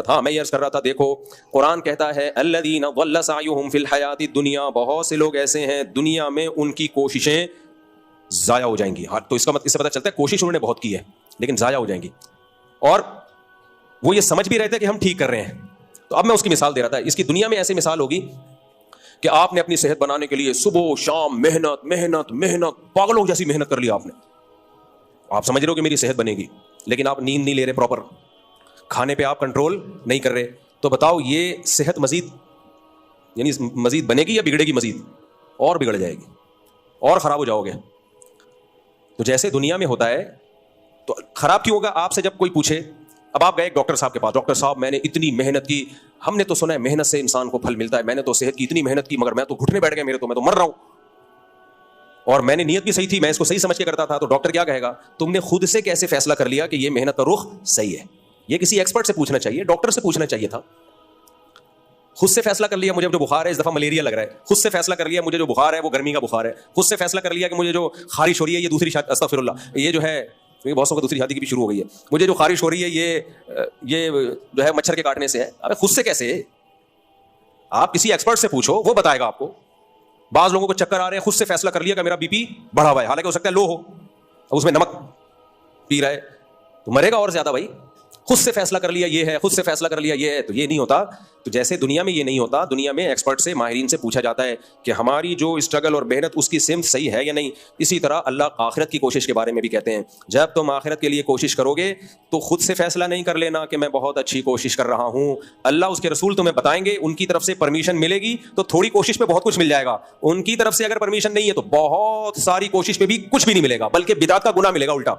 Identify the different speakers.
Speaker 1: ہاں میں یہ عرض کر رہا تھا، دیکھو قرآن کہتا ہے الذین ضل سعیہم فی الحیات الدنیا، بہت سے لوگ ایسے ہیں دنیا میں ان کی کوششیں ضائع ہو جائیں گی. تو اس کا مطلب اس سے پتہ چلتا ہے کوشش انہوں نے بہت کی ہے لیکن ضائع ہو جائیں گی، اور وہ یہ سمجھ بھی رہتے ہیں کہ ہم ٹھیک کر رہے ہیں. تو اب میں اس کی مثال دے رہا تھا. اس کی دنیا میں ایسی مثال ہوگی کہ آپ نے اپنی صحت بنانے کے لیے صبح و شام محنت محنت محنت پاگلوں جیسی محنت کر لی آپ نے. آپ سمجھ رہے ہو کہ میری صحت بنے گی، لیکن آپ نیند نہیں لے رہے پراپر، کھانے پہ آپ کنٹرول نہیں کر رہے. تو بتاؤ یہ صحت مزید یعنی مزید بنے گی یا بگڑے گی؟ مزید اور بگڑ جائے گی اور خراب ہو جاؤ گے. تو جیسے دنیا میں ہوتا ہے تو خراب کیوں ہوگا؟ آپ سے جب کوئی پوچھے، اب آپ گئے ایک ڈاکٹر صاحب کے پاس، ڈاکٹر صاحب میں نے اتنی محنت کی، ہم نے تو سنا ہے محنت سے انسان کو پھل ملتا ہے، میں نے تو صحت کی اتنی محنت کی مگر میں تو گھٹنے بیٹھ گئے میرے، تو میں تو مر رہا ہوں، اور میں نے نیت بھی صحیح تھی، میں اس کو صحیح سمجھ کے کرتا تھا. تو ڈاکٹر کیا کہے گا؟ تم نے خود سے کیسے فیصلہ کر لیا کہ یہ محنت کا رخ صحیح ہے؟ یہ کسی ایکسپرٹ سے پوچھنا چاہیے، ڈاکٹر سے پوچھنا چاہیے تھا. خود سے فیصلہ کر لیا مجھے جو بخار ہے اس دفعہ ملیریا لگ رہا ہے، خود سے فیصلہ کر لیا مجھے جو بخار ہے وہ گرمی کا بخار ہے، خود سے فیصلہ کر لیا کہ مجھے جو خارش ہو رہی ہے یہ دوسری شادی، استغفر اللہ، یہ جو ہے بہت سو کو دوسری شادی کی بھی شروع ہو گئی ہے، مجھے جو خارش ہو رہی ہے یہ جو ہے مچھر کے کاٹنے سے ہے. ابے خود سے کیسے؟ آپ کسی ایکسپرٹ سے پوچھو، وہ بتائے گا آپ کو. بعض لوگوں کو چکر آ رہے ہیں، خود سے فیصلہ کر لیا کہ میرا بی پی بڑھا ہوا ہے، حالانکہ ہو سکتا ہے لو ہو، اب اس میں نمک پی رہا ہے تو مرے گا اور زیادہ. بھائی خود سے فیصلہ کر لیا یہ ہے، خود سے فیصلہ کر لیا یہ ہے، تو یہ نہیں ہوتا. تو جیسے دنیا میں یہ نہیں ہوتا، دنیا میں ایکسپرٹ سے، ماہرین سے پوچھا جاتا ہے کہ ہماری جو اسٹرگل اور محنت اس کی سمت صحیح ہے یا نہیں. اسی طرح اللہ آخرت کی کوشش کے بارے میں بھی کہتے ہیں، جب تم آخرت کے لیے کوشش کرو گے تو خود سے فیصلہ نہیں کر لینا کہ میں بہت اچھی کوشش کر رہا ہوں. اللہ اس کے رسول تمہیں بتائیں گے، ان کی طرف سے پرمیشن ملے گی تو تھوڑی کوشش پہ بہت کچھ مل جائے گا. ان کی طرف سے اگر پرمیشن نہیں ہے تو بہت ساری کوشش پہ بھی کچھ بھی نہیں ملے گا، بلکہ بدعت کا گناہ ملے گا الٹا.